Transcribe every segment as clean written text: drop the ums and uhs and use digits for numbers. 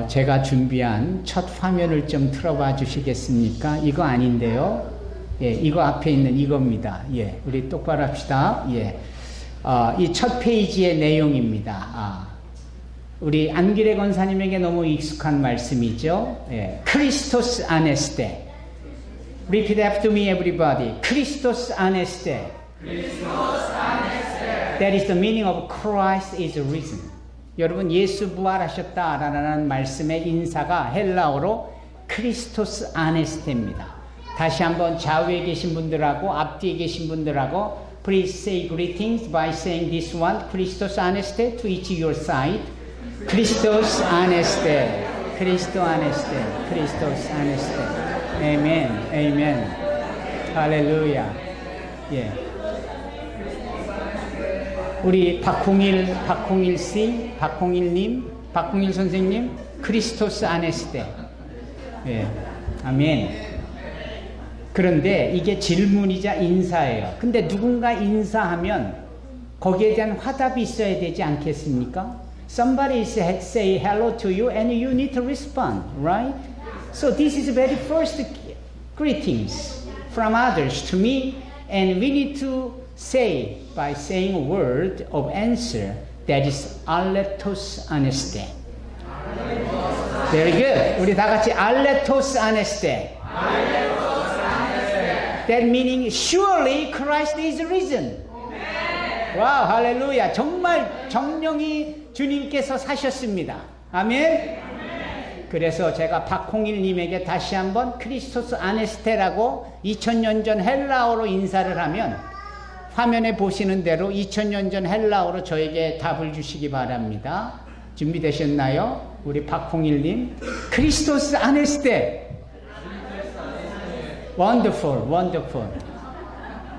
제가 준비한 첫 화면을 좀 틀어봐 주시겠습니까? 이거 아닌데요. 예, 이거 앞에 있는 이겁니다. 예, 우리 똑바로 합시다. 예, 이 첫 페이지의 내용입니다. 우리 안기래 권사님에게 너무 익숙한 말씀이죠. 예, 크리스토스 아네스테. Repeat after me, everybody. 크리스토스 아네스테. That is the meaning of Christ is risen. 여러분, 예수 부활하셨다라는 말씀의 인사가 헬라어로 크리스토스 아네스테입니다. 다시 한번 좌우에 계신 분들하고 앞뒤에 계신 분들하고 Please say greetings by saying this one. Christos aneste to each your side. Christos aneste. Christo aneste. Christos aneste. Amen. Amen. 할렐루야. 예. 우리 박홍일 씨, 박홍일 선생님, 크리스토스 아네스테. 예. 아멘. 그런데 이게 질문이자 인사예요. 근데 누군가 인사하면 거기에 대한 화답이 있어야 되지 않겠습니까? Somebody say hello to you and you need to respond, right? So this is the very first greetings from others to me, and we need to say by saying a word of answer that is 알레토스 아네스테. Very good. 우리 다 같이 알레토스 아네스테. That meaning surely Christ is risen. 와우, 할렐루야. 정말 정령이 주님께서 사셨습니다. 아멘. 그래서 제가 박홍일님에게 다시 한번 크리스토스 아네스테라고 2000년 전 헬라어로 인사를 하면 화면에 보시는 대로 2000년 전 헬라어로 저에게 답을 주시기 바랍니다. 준비되셨나요? 우리 박홍일님. 크리스토스 아네스테. Wonderful, wonderful.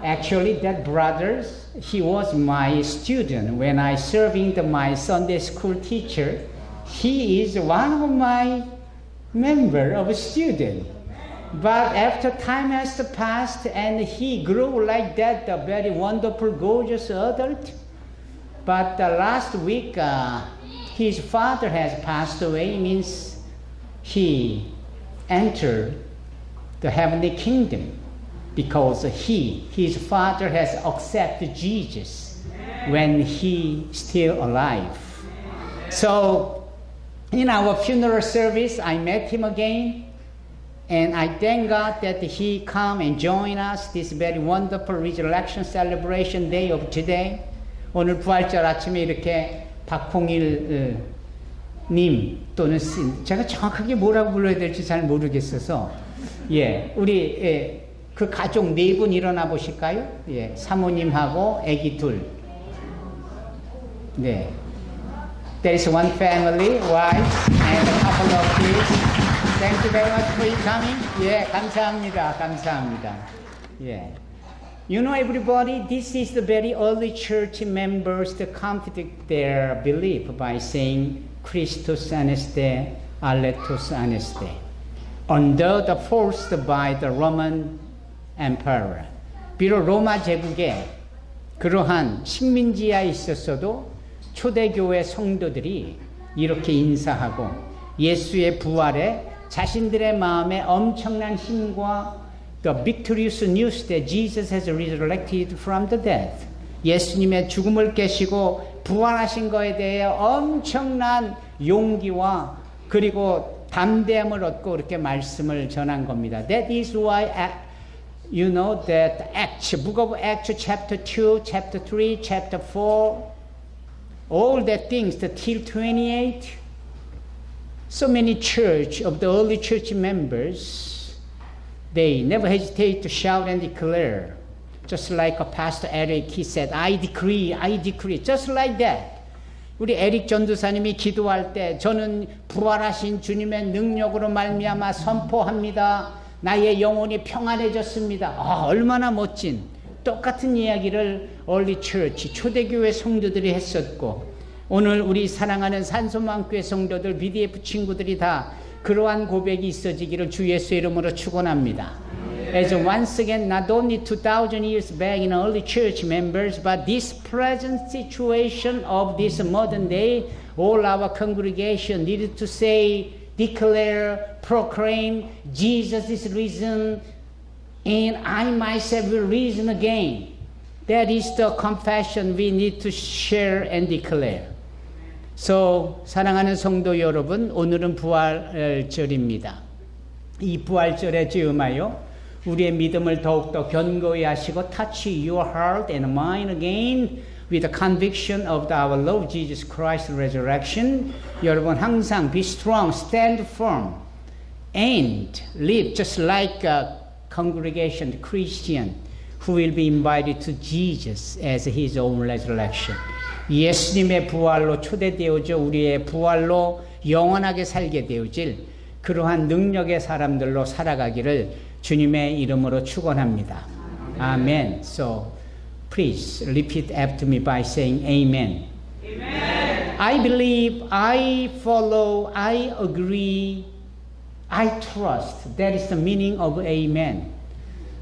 Actually, that brother, he was my student when I serving my Sunday school teacher. He is one of my member of a student. But after time has passed and he grew like that, a very wonderful, gorgeous adult. But last week, his father has passed away, means he entered the heavenly kingdom because his father has accepted Jesus when he still alive. So in our funeral service, I met him again, and I thank God that he come and join us this very wonderful resurrection celebration day of today. 오늘 부활절 아침에 이렇게 박홍일 님 또는 제가 정확하게 뭐라고 불러야 될지 잘 모르겠어서 예, 우리 그 가족 네 분 일어나 보실까요? 예, 사모님하고 아기 둘. 네, there is one family, wife and a couple of kids. Thank you very much for your coming. 예, 감사합니다, 감사합니다. 예, you know everybody, this is the very early church members that contradict their belief by saying Christos aneste, aletos aneste. Under the forced by the Roman Emperor. 비록 로마 제국에 그러한 식민지하에 있었어도 초대교회 성도들이 이렇게 인사하고 예수의 부활에 자신들의 마음에 엄청난 힘과 the victorious news that Jesus has resurrected from the dead. 예수님의 죽음을 깨시고 부활하신 것에 대해 엄청난 용기와 그리고 담대함을 얻고 이렇게 말씀을 전한 겁니다. That is why you know that Acts, book of Acts chapter 2, chapter 3, chapter 4, all that things, the till 28, so many church of the early church members, they never hesitate to shout and declare. Just like Pastor Eric, he said, I decree, just like that. 우리 에릭 전도사님이 기도할 때 저는 부활하신 주님의 능력으로 말미암아 선포합니다. 나의 영혼이 평안해졌습니다. 얼마나 멋진 똑같은 이야기를 얼리 처치 초대교회 성도들이 했었고 오늘 우리 사랑하는 산소망교회 성도들 BDF 친구들이 다 그러한 고백이 있어지기를 주 예수의 이름으로 축원합니다. As once again, not only 2,000 years back in early church members, but this present situation of this modern day, all our congregation needed to say, declare, proclaim, Jesus is risen, and I myself will risen again. That is the confession we need to share and declare. So, 사랑하는 성도 여러분, 오늘은 부활절입니다. 이 부활절에 즈음하여 우리의 믿음을 더욱더 견고히 하시고 touch your heart and mind again with the conviction of our Lord Jesus Christ's resurrection. 여러분 항상 be strong, stand firm, and live just like a congregation Christian who will be invited to Jesus as his own resurrection. 예수님의 부활로 초대되어져 우리의 부활로 영원하게 살게 되어질 그러한 능력의 사람들로 살아가기를 주님의 이름으로 축원합니다. 아멘. So please repeat after me by saying amen. Amen. I believe, I follow, I agree, I trust. That is the meaning of amen.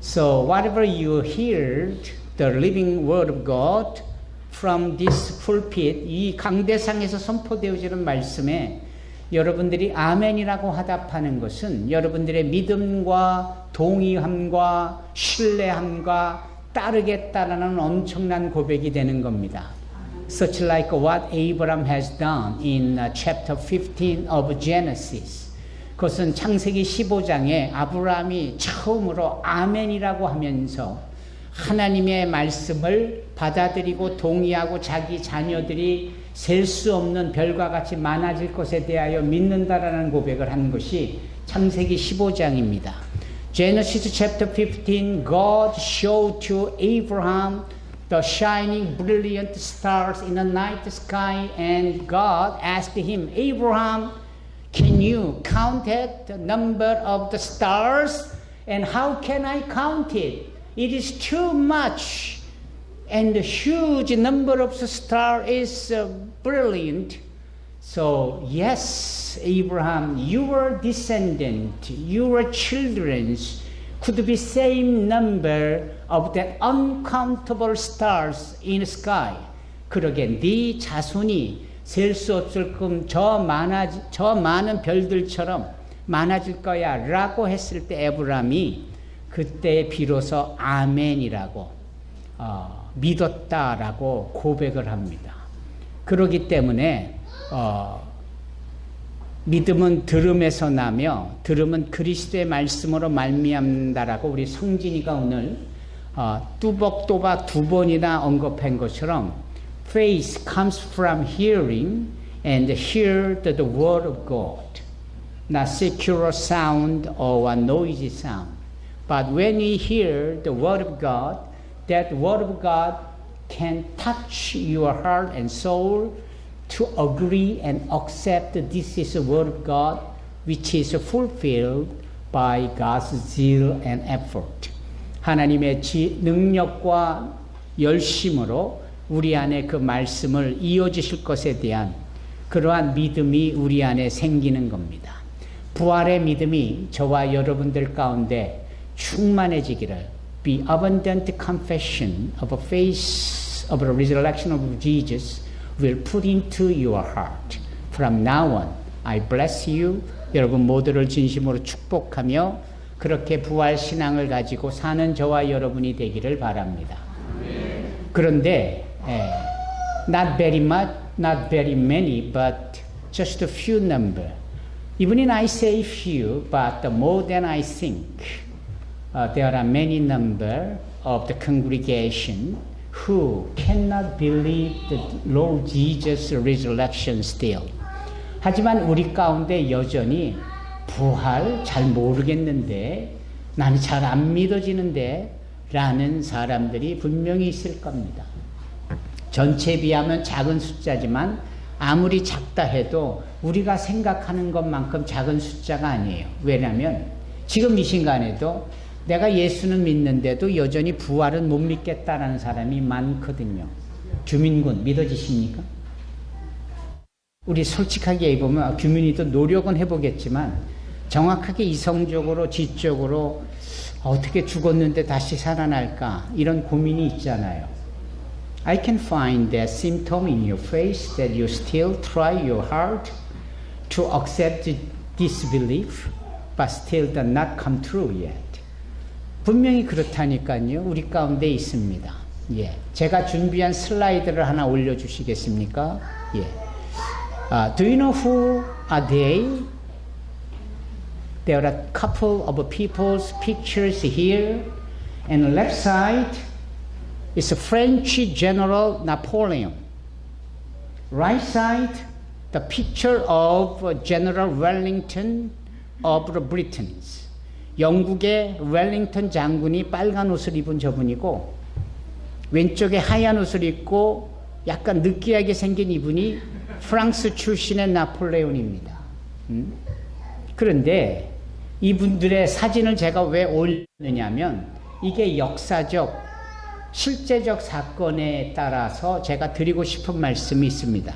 So whatever you heard, the living word of God from this pulpit, 이 강대상에서 선포되어지는 말씀에 여러분들이 아멘이라고 화답하는 것은 여러분들의 믿음과 동의함과 신뢰함과 따르겠다라는 엄청난 고백이 되는 겁니다. Such like what Abraham has done in chapter 15 of Genesis. 그것은 창세기 15장에 아브라함이 처음으로 아멘이라고 하면서 하나님의 말씀을 받아들이고 동의하고 자기 자녀들이 셀 수 없는 별과 같이 많아질 것에 대하여 믿는다라는 고백을 한 것이 창세기 15장입니다. Genesis chapter 15, God showed to Abraham the shining brilliant stars in the night sky, and God asked him, Abraham, can you count it, the number of the stars? And how can I count it? It is too much. And the huge number of the stars is brilliant. So, yes, Abraham, your descendant, your children could be same number of that uncountable stars in the sky. 그러게 네 자손이 셀 수 없을 끔 저 많은 별들처럼 많아질 거야 라고 했을 때 에브라임이 그때 비로소 아멘이라고 믿었다라고 고백을 합니다. 그렇기 때문에 믿음은 들음에서 나며 들음은 그리스도의 말씀으로 말미암다라고 우리 성진이가 오늘 뚜벅뚜벅 두 번이나 언급한 것처럼 faith comes from hearing and hear the word of God. Not secular sound or a noisy sound. But when we hear the word of God, that word of God can touch your heart and soul to agree and accept this is the word of God which is fulfilled by God's zeal and effort. 하나님의 능력과 열심으로 우리 안에 그 말씀을 이어주실 것에 대한 그러한 믿음이 우리 안에 생기는 겁니다. 부활의 믿음이 저와 여러분들 가운데 충만해지기를 be abundant confession of a faith of the resurrection of Jesus will put into your heart. From now on, I bless you. 여러분 모두를 진심으로 축복하며 그렇게 부활 신앙을 가지고 사는 저와 여러분이 되기를 바랍니다. 그런데 not very much, not very many, but just a few number. Even if I say few, but more than I think, there are many number of the congregation who cannot believe the Lord Jesus' resurrection still. 하지만 우리 가운데 여전히 부활 잘 모르겠는데, 나는 잘 안 믿어지는데 라는 사람들이 분명히 있을 겁니다. 전체에 비하면 작은 숫자지만 아무리 작다 해도 우리가 생각하는 것만큼 작은 숫자가 아니에요. 왜냐하면 지금 이 순간에도 내가 예수는 믿는데도 여전히 부활은 못 믿겠다라는 사람이 많거든요. 주민군 믿어지십니까? 우리 솔직하게 얘기해보면 규민이도 노력은 해보겠지만 정확하게 이성적으로 지적으로 어떻게 죽었는데 다시 살아날까? 이런 고민이 있잖아요. I can find that symptom in your face that you still try your hard to accept this belief, but still does not come true yet. 분명히 그렇다니까요. 우리 가운데 있습니다. 예, 제가 준비한 슬라이드를 하나 올려주시겠습니까? 예. Do you know who are they? There are a couple of people's pictures here, and left side is a French General Napoleon. Right side, the picture of General Wellington of the Britons. 영국의 웰링턴 장군이 빨간 옷을 입은 저분이고, 왼쪽에 하얀 옷을 입고 약간 느끼하게 생긴 이분이 프랑스 출신의 나폴레온입니다. 그런데 이분들의 사진을 제가 왜 올리느냐면 이게 역사적, 실제적 사건에 따라서 제가 드리고 싶은 말씀이 있습니다.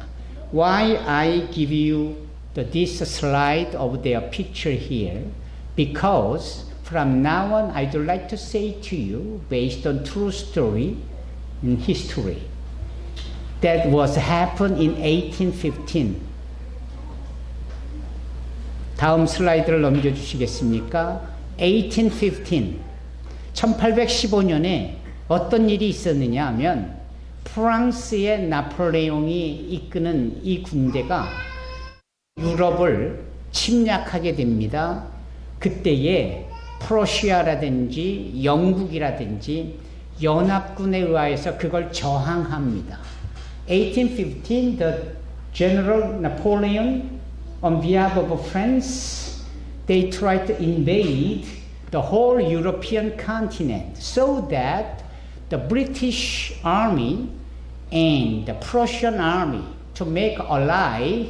Why I give you this slide of their picture here? Because from now on I'd like to say to you, based on true story in history, that was happened in 1815. 다음 슬라이드를 넘겨주시겠습니까? 1815. 1815년에 어떤 일이 있었느냐 하면 프랑스의 나폴레옹이 이끄는 이 군대가 유럽을 침략하게 됩니다. 그때에 프로시아라든지 영국이라든지 연합군에 의하여서 그걸 저항합니다. 1815, the General Napoleon on behalf of France, they tried to invade the whole European continent so that the British army and the Prussian army to make ally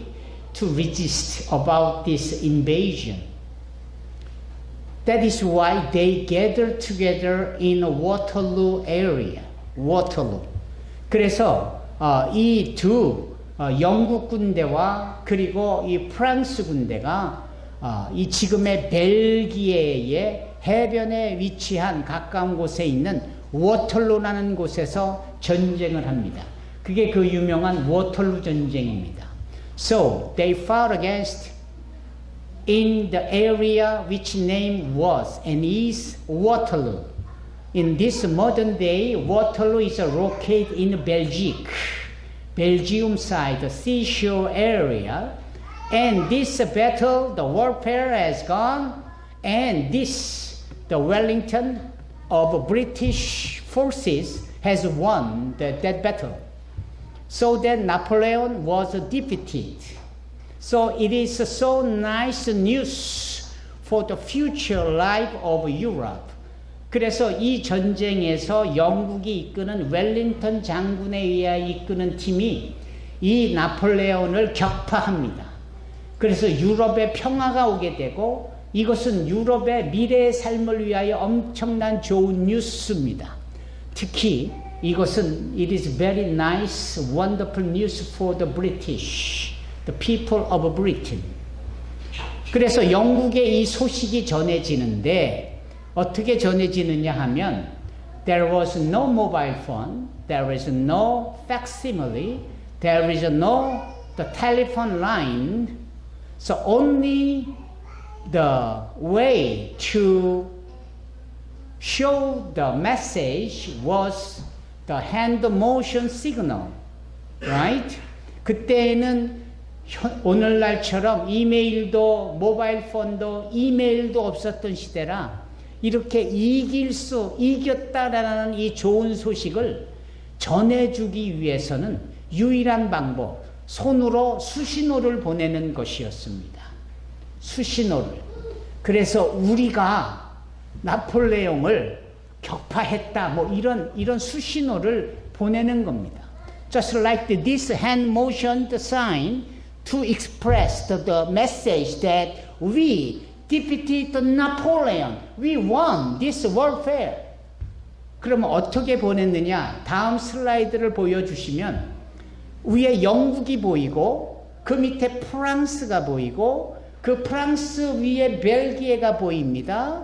to resist about this invasion. That is why they gathered together in a Waterloo area. Waterloo. 그래서 이 두 영국 군대와 그리고 이 프랑스 군대가 이 지금의 벨기에의 해변에 위치한 가까운 곳에 있는 워털루라는 곳에서 전쟁을 합니다. 그게 그 유명한 워털루 전쟁입니다. So they fought against in the area which name was and is Waterloo. In this modern day, Waterloo is located in Belgium. Belgium side, the seashore area, and this battle, the warfare has gone, and this, the Wellington of British forces has won that battle. So that Napoleon was defeated. So it is so nice news for the future life of Europe. 그래서 이 전쟁에서 영국이 이끄는 웰링턴 장군에 의해 이끄는 팀이 이 나폴레온을 격파합니다. 그래서 유럽에 평화가 오게 되고 이것은 유럽의 미래의 삶을 위하여 엄청난 좋은 뉴스입니다. 특히 이것은 it is very nice, wonderful news for the British, the people of Britain. 그래서 영국에 이 소식이 전해지는데 어떻게 전해지느냐 하면 there was no mobile phone, there is no facsimile, there is no the telephone line, so only the way to show the message was the hand motion signal, right? 그때는 오늘날처럼 이메일도 모바일 폰도 이메일도 없었던 시대라 이렇게 이겼다라는 이 좋은 소식을 전해주기 위해서는 유일한 방법, 손으로 수신호를 보내는 것이었습니다. 수신호를. 그래서 우리가 나폴레옹을 격파했다, 뭐 이런 수신호를 보내는 겁니다. Just like this hand motion sign to express the message that we defeated Napoleon. We won this warfare. 그러면 어떻게 보냈느냐? 다음 슬라이드를 보여주시면 위에 영국이 보이고 그 밑에 프랑스가 보이고 그 프랑스 위에 벨기에가 보입니다.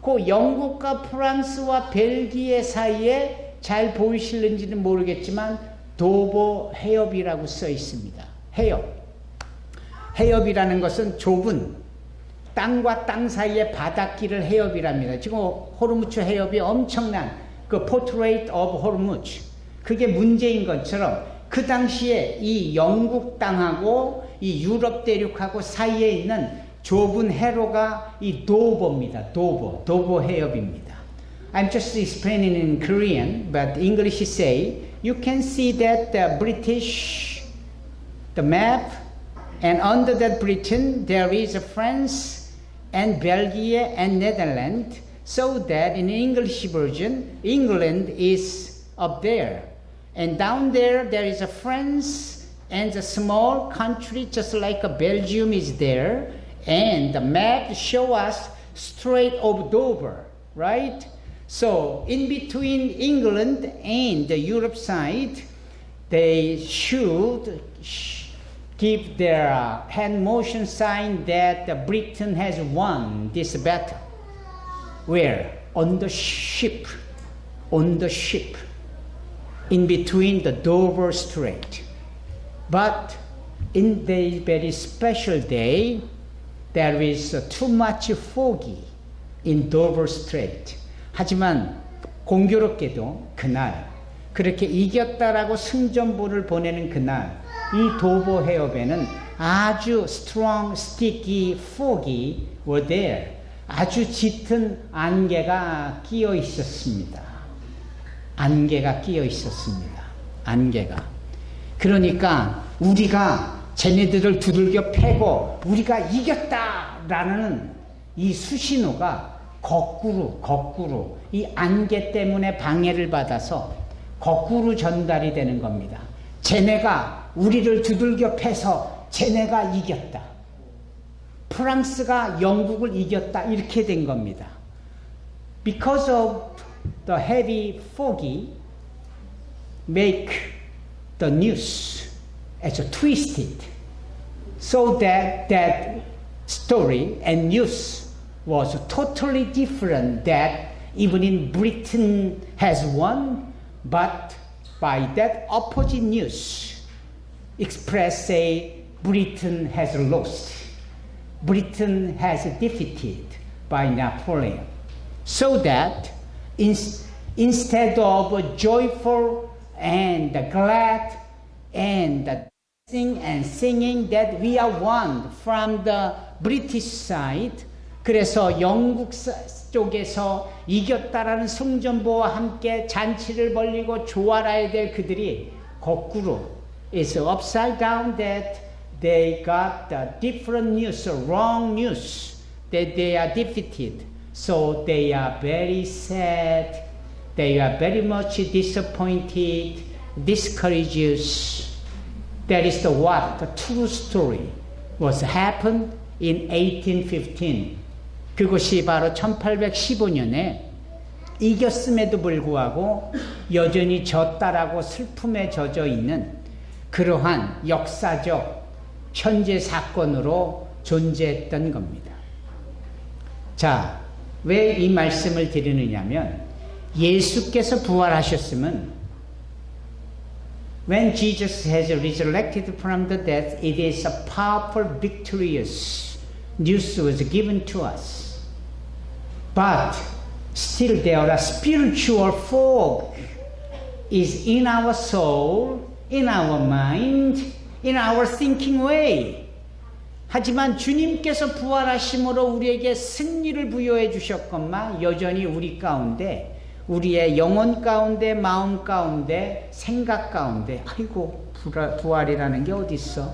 그 영국과 프랑스와 벨기에 사이에 잘 보이실는지는 모르겠지만 도보 해협이라고 써 있습니다. 해협. 해협이라는 것은 좁은 땅과 땅 사이의 바닷길을 해협이랍니다. 지금 호르무즈 해협이 엄청난 그 포트레이트 오브 호르무즈, 그게 문제인 것처럼 그 당시에 이 영국 땅하고 이 유럽 대륙하고 사이에 있는 좁은 해로가 이 도보입니다. 도보 해협입니다. I'm just explaining in Korean, but English say you can see that the British, the map, and under that Britain there is France and Belgium and Netherlands, so that in English version England is up there, and down there there is a France and a small country just like a Belgium is there, and the map show us Strait of Dover, right? So in between England and the Europe side, they should give their hand motion sign that Britain has won this battle. Where? On the ship. On the ship. In between the Dover Strait. But in the very special day, there is too much foggy in Dover Strait. 하지만 공교롭게도 그날 그렇게 이겼다라고 승전보를 보내는 그날 이 도보 해협에는 아주 strong, sticky, foggy were there. 아주 짙은 안개가 끼어 있었습니다. 안개가 끼어 있었습니다. 안개가. 그러니까 우리가 쟤네들을 두들겨 패고 우리가 이겼다라는 이 수신호가 거꾸로 이 안개 때문에 방해를 받아서 거꾸로 전달이 되는 겁니다. 쟤네가 우리를 두들겨 패서 쟤네가 이겼다. 프랑스가 영국을 이겼다. 이렇게 된 겁니다. Because of the heavy foggy make the news as a twisted, so that that story and news was totally different, that even in Britain has won, but by that opposite news express say Britain has lost, Britain has defeated by Napoleon, so that instead of joyful and glad and singing that we are won from the British side, 그래서 영국 쪽에서 이겼다라는 승전보와 함께 잔치를 벌리고 조아라야 될 그들이 거꾸로 it's upside down, that they got the different news, wrong news, that they are defeated. So they are very sad, they are very much disappointed, discouraged. That is what the true story was happened in 1815. 그것이 바로 1815년에 이겼음에도 불구하고 여전히 졌다라고 슬픔에 젖어 있는 그러한 역사적 현재 사건으로 존재했던 겁니다. 자, 왜 이 말씀을 드리느냐면 예수께서 부활하셨으면 when Jesus has resurrected from the dead, it is a powerful, victorious news was given to us. But still there are spiritual fog is in our soul, in our mind, in our thinking way. 하지만 주님께서 부활하심으로 우리에게 승리를 부여해 주셨건만 여전히 우리 가운데, 우리의 영혼 가운데, 마음 가운데, 생각 가운데 아이고 부활이라는 게 어디 있어?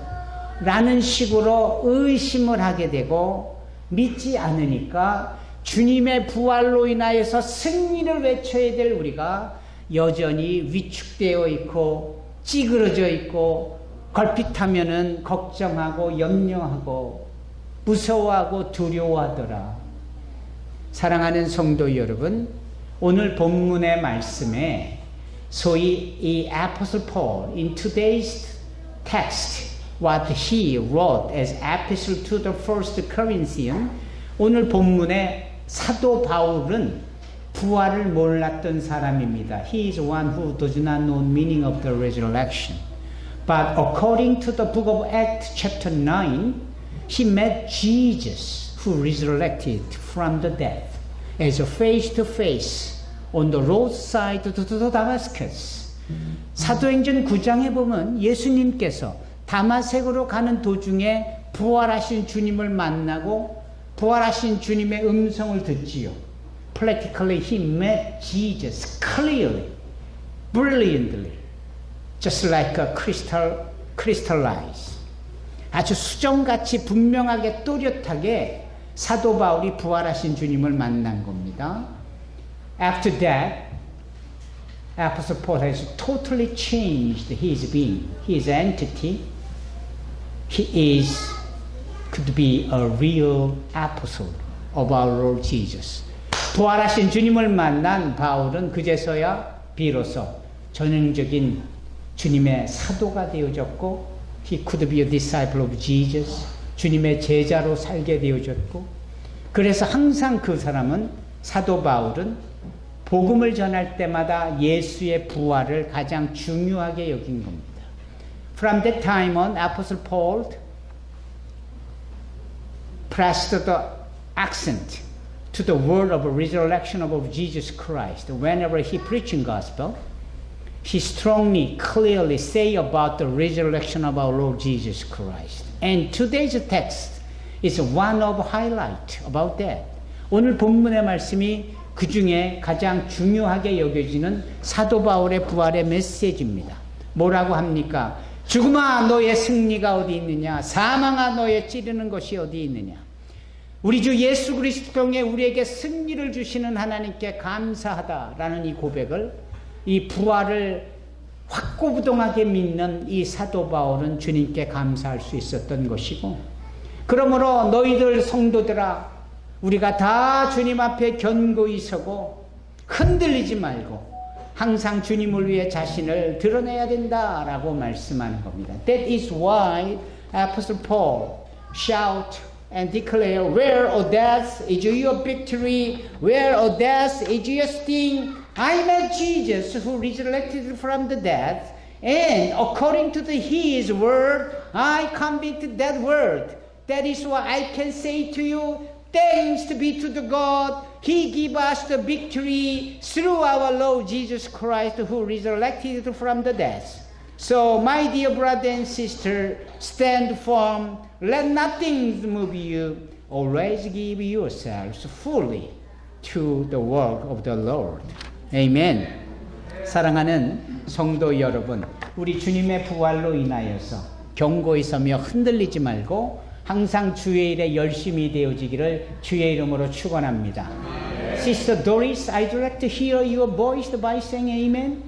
라는 식으로 의심을 하게 되고 믿지 않으니까 주님의 부활로 인하여서 승리를 외쳐야 될 우리가 여전히 위축되어 있고 찌그러져 있고 걸핏하면은 걱정하고 염려하고 무서워하고 두려워하더라. 사랑하는 성도 여러분, 오늘 본문의 말씀에 소위 이 Apostle Paul in today's text, what he wrote as epistle to the first Corinthians, 오늘 본문에 사도 바울은 부활을 몰랐던 사람입니다. He is one who does not know the meaning of the resurrection. But according to the book of Acts chapter 9, he met Jesus who resurrected from the dead as a face-to-face on the roadside to Damascus. 사도행전 9장에 보면 예수님께서 다마색으로 가는 도중에 부활하신 주님을 만나고 부활하신 주님의 음성을 듣지요. Practically he met Jesus clearly, brilliantly, just like a crystallized. 아주 수정같이 분명하게 또렷하게 사도 바울이 부활하신 주님을 만난 겁니다. After that, Apostle Paul has totally changed his being, his entity. He could be a real apostle of our Lord Jesus. 부활하신 주님을 만난 바울은 그제서야 비로소 전형적인 주님의 사도가 되어졌고, he could be a disciple of Jesus. 주님의 제자로 살게 되어졌고, 그래서 항상 그 사람은, 사도 바울은 복음을 전할 때마다 예수의 부활을 가장 중요하게 여긴 겁니다. From that time on, Apostle Paul pressed the accent to the word of resurrection of Jesus Christ. Whenever he preached gospel, he strongly, clearly say about the resurrection of our Lord Jesus Christ. And today's text is one of highlight about that. 오늘 본문의 말씀이 그 중에 가장 중요하게 여겨지는 사도 바울의 부활의 메시지입니다. 뭐라고 합니까? 죽음아 너의 승리가 어디 있느냐? 사망아 너의 찌르는 것이 어디 있느냐? 우리 주 예수 그리스도 통해 우리에게 승리를 주시는 하나님께 감사하다라는 이 고백을, 이 부활을 확고부동하게 믿는 이 사도 바울은 주님께 감사할 수 있었던 것이고, 그러므로 너희들 성도들아, 우리가 다 주님 앞에 견고히 서고 흔들리지 말고 항상 주님을 위해 자신을 드러내야 된다라고 말씀하는 겁니다. That is why Apostle Paul shout and declare, where, O death, is your victory? Where, O death, is your sting? I met Jesus who resurrected from the dead, and according to his word, I convicted that word. That is why I can say to you, thanks be to the God, He give us the victory through our Lord Jesus Christ who resurrected from the dead. So, my dear brother and sister, stand firm. Let nothing move you. Always give yourselves fully to the work of the Lord. Amen. 사랑하는 성도 여러분, 우리 주님의 부활로 인하여서 견고히 서며 흔들리지 말고 항상 주의 일에 열심히 되어지기를 주의 이름으로 축원합니다. Sister Doris, I'd like to hear your voice by saying amen.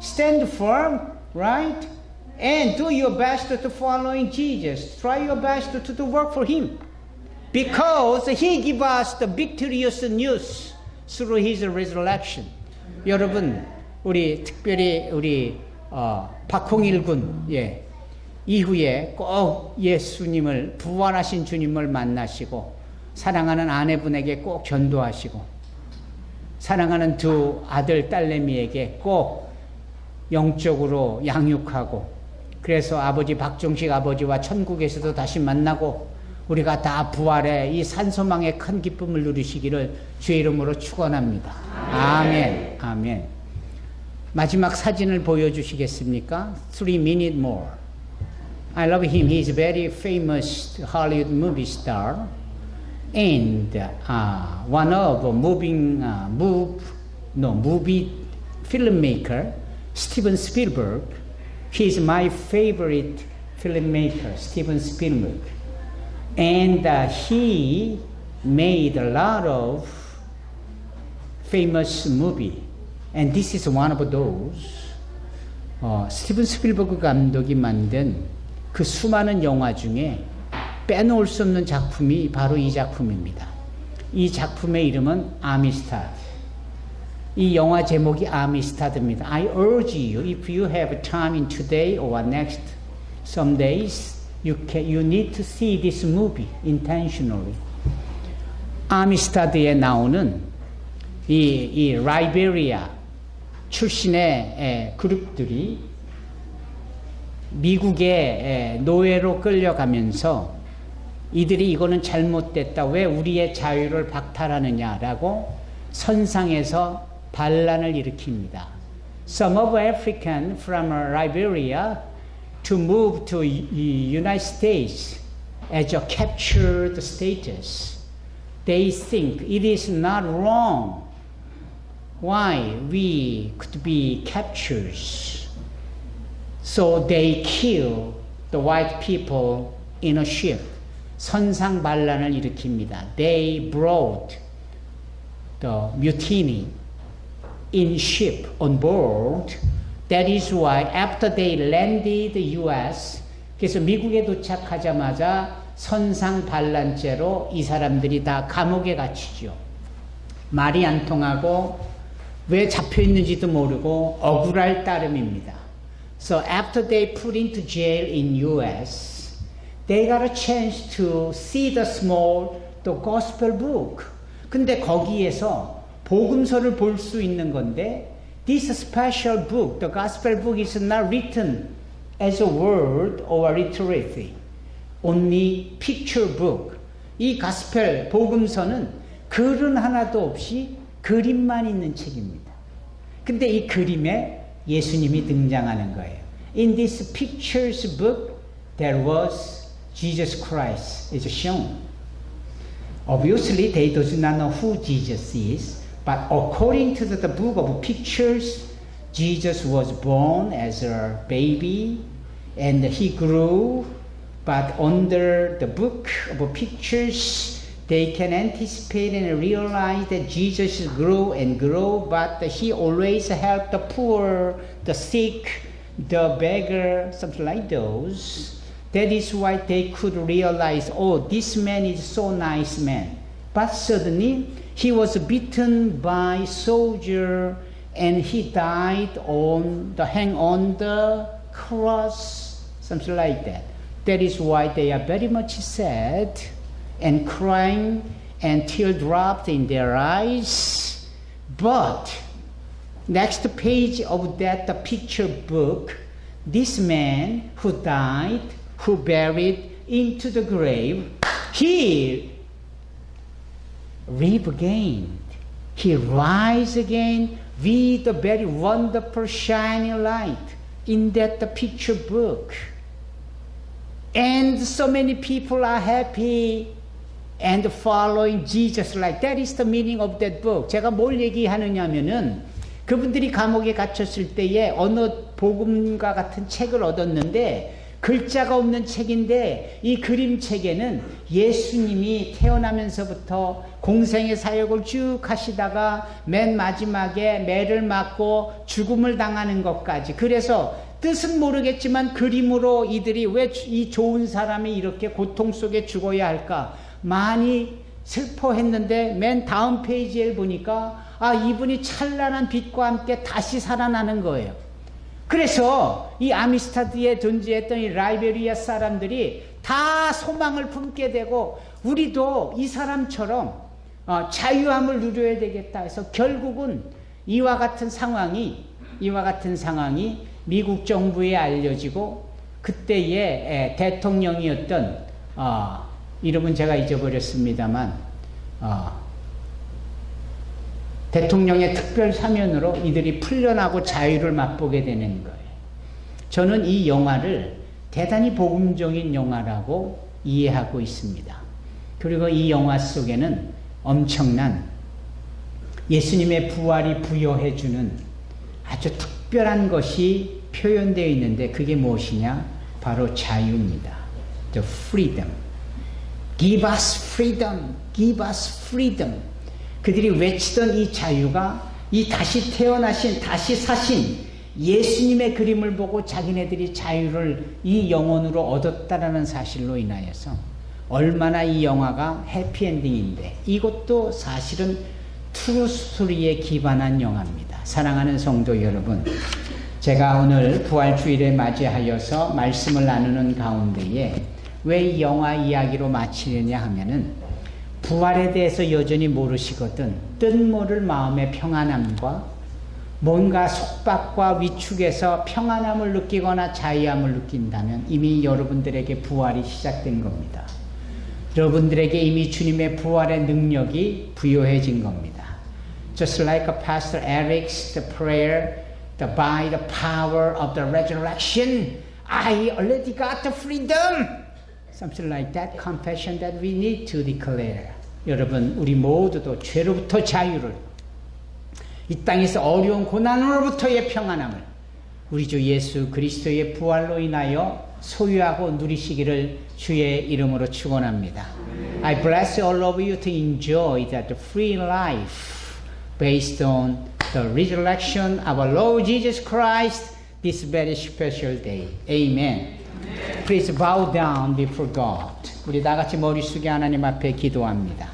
Stand firm, right? And do your best to follow in Jesus. Try your best to work for Him. Because He give us the victorious news through His resurrection. 여러분, 우리 특별히 우리 박홍일 군, 이후에 꼭 예수님을, 부활하신 주님을 만나시고 사랑하는 아내분에게 꼭 전도하시고 사랑하는 두 아들 딸내미에게 꼭 영적으로 양육하고, 그래서 아버지 박종식 아버지와 천국에서도 다시 만나고 우리가 다 부활의 이 산소망의 큰 기쁨을 누리시기를 주의 이름으로 축원합니다. 아멘. 아멘. 마지막 사진을 보여주시겠습니까? 3 minutes more. I love him. He is a very famous Hollywood movie star and one of movie filmmaker Steven Spielberg. He is my favorite filmmaker, Steven Spielberg, and he made a lot of famous movie, and this is one of those. 스티븐 스필버그 감독이 만든 그 수많은 영화 중에 빼놓을 수 없는 작품이 바로 이 작품입니다. 이 작품의 이름은 아미스타드. 이 영화 제목이 아미스타드입니다. I urge you, if you have time in today or next some days, you need to see this movie intentionally. 아미스타드에 나오는 이 라이베리아 출신의 그룹들이 미국의 노예로 끌려가면서 이들이 이거는 잘못됐다. 왜 우리의 자유를 박탈하느냐라고 선상에서 반란을 일으킵니다. Some of African from Liberia to move to United States as a captured status. They think it is not wrong. Why we could be captured? So they kill the white people in a ship. 선상 반란을 일으킵니다. They brought the mutiny in ship on board. That is why after they landed the U.S. 그래서 미국에 도착하자마자 선상 반란죄로 이 사람들이 다 감옥에 갇히죠. 말이 안 통하고 왜 잡혀 있는지도 모르고 억울할 따름입니다. So after they put into jail in U.S., they got a chance to see the gospel book. 근데 거기에서 복음서를 볼 수 있는 건데, this special book, the gospel book is not written as a word or literacy. Only picture book. 이 가스펠 복음서는 글은 하나도 없이 그림만 있는 책입니다. 근데 이 그림에 예수님이 등장하는 거예요. In this pictures book, there was Jesus Christ is shown. Obviously, they do not know who Jesus is, but according to the book of pictures, Jesus was born as a baby, and he grew, but under the book of pictures, they can anticipate and realize that Jesus grew and grew, but he always helped the poor, the sick, the beggar, something like those. That is why they could realize, oh, this man is so nice man. But suddenly, he was beaten by soldier and he died hang on the cross, something like that. That is why they are very much sad and crying and teardrops in their eyes. But next page of that the picture book, this man who died, who buried into the grave, he live again. He rise again with a very wonderful shining light in that the picture book. And so many people are happy and following Jesus like that is the meaning of that book. 제가 뭘 얘기하느냐면은 그분들이 감옥에 갇혔을 때에 어느 복음과 같은 책을 얻었는데 글자가 없는 책인데 이 그림책에는 예수님이 태어나면서부터 공생의 사역을 쭉 하시다가 맨 마지막에 매를 맞고 죽음을 당하는 것까지. 그래서 뜻은 모르겠지만 그림으로 이들이 왜 이 좋은 사람이 이렇게 고통 속에 죽어야 할까 많이 슬퍼했는데 맨 다음 페이지에 보니까 이분이 찬란한 빛과 함께 다시 살아나는 거예요. 그래서 이 아미스타드에 존재했던 이 라이베리아 사람들이 다 소망을 품게 되고 우리도 이 사람처럼 자유함을 누려야 되겠다 해서 결국은 이와 같은 상황이 미국 정부에 알려지고 그때의 대통령이었던 이름은 제가 잊어버렸습니다만 대통령의 특별 사면으로 이들이 풀려나고 자유를 맛보게 되는 거예요. 저는 이 영화를 대단히 복음적인 영화라고 이해하고 있습니다. 그리고 이 영화 속에는 엄청난 예수님의 부활이 부여해주는 아주 특별한 것이 표현되어 있는데 그게 무엇이냐? 바로 자유입니다. The freedom. Give us freedom. Give us freedom. 그들이 외치던 이 자유가 이 다시 태어나신, 다시 사신 예수님의 그림을 보고 자기네들이 자유를 이 영혼으로 얻었다라는 사실로 인하여서 얼마나 이 영화가 해피엔딩인데 이것도 사실은 트루스토리에 기반한 영화입니다. 사랑하는 성도 여러분, 제가 오늘 부활주일에 맞이하여서 말씀을 나누는 가운데에 왜 이 영화 이야기로 마치려냐 하면은 부활에 대해서 여전히 모르시거든 뜻모를 마음의 평안함과 뭔가 속박과 위축에서 평안함을 느끼거나 자유함을 느낀다면 이미 여러분들에게 부활이 시작된 겁니다. 여러분들에게 이미 주님의 부활의 능력이 부여해진 겁니다. Just like Pastor Eric's the prayer, by the power of the resurrection, I already got the freedom. Something like that confession that we need to declare. 여러분, 우리 모두도 죄로부터 자유를, 이 땅에서 어려운 고난으로부터의 평안함을 우리 주 예수 그리스도의 부활로 인하여 소유하고 누리시기를 주의 이름으로 축원합니다. I bless all of you to enjoy that free life based on the resurrection of our Lord Jesus Christ this very special day. Amen. Please bow down before God. 우리 다 같이 머리 숙여 하나님 앞에 기도합니다.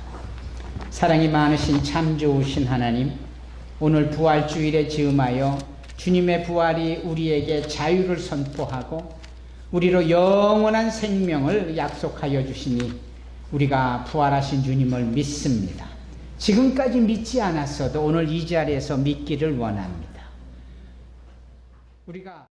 사랑이 많으신 참 좋으신 하나님, 오늘 부활주일에 즈음하여 주님의 부활이 우리에게 자유를 선포하고 우리로 영원한 생명을 약속하여 주시니 우리가 부활하신 주님을 믿습니다. 지금까지 믿지 않았어도 오늘 이 자리에서 믿기를 원합니다. 우리가